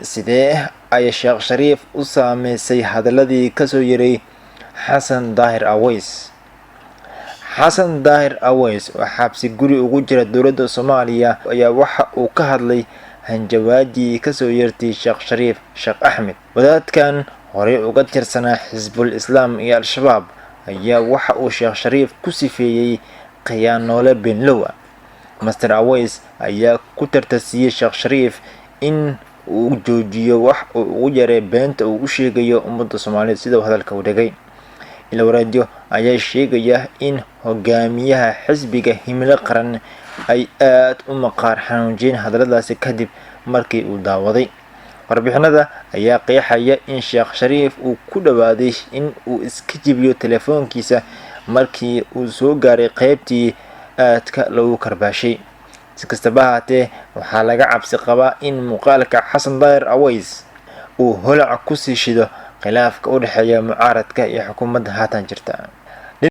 sidee ay Sheekh Shariif u saameysay hadaladii ka soo yeeray Xasan Daahir Aweys? Xasan Daahir Aweys oo xabsi guri ugu jira dowladda Soomaaliya ayaa waxa uu ka hadlay hanjabaadii ka soo yeertay Sheekh Shariif Sheekh Axmed. Wadaadkan horey uga tirsanaa Xisbul Islaam iyo Al-Shabaab ayaa waxa uu Sheekh Shariif ku sifeeyay khiyaanoole beenlow ah. Master Aweys ayaa ku tartasiyay Sheekh Shariif in uu joojiyo wax uu ugu yaray beenta uu u sheegayo ummadda Soomaaliyeed sida hadalka u dhigay. Ilwaraadyo ayaa sheegaya in hogaamiyaha xisbiga Himilo Qaran ay aad u maqaar xanuunjeen hadaladaasi kadib markii uu daawaday. Warbixinada ayaa qeexaya in Sheekh Shariif uu ku dhawaaday in uu iska jibiyo telefoonkiisa markii uu soo gaaray qaybtii aadka lagu karbaashay. Si kastaba ha ahaatee, waxaa laga cabsi qabaa in muuqaalka Xasan Daahir Aweys uu holac ku sii shido khilaafka u dhexeeya mucaaradka iyo xukuumadda haatan jirta.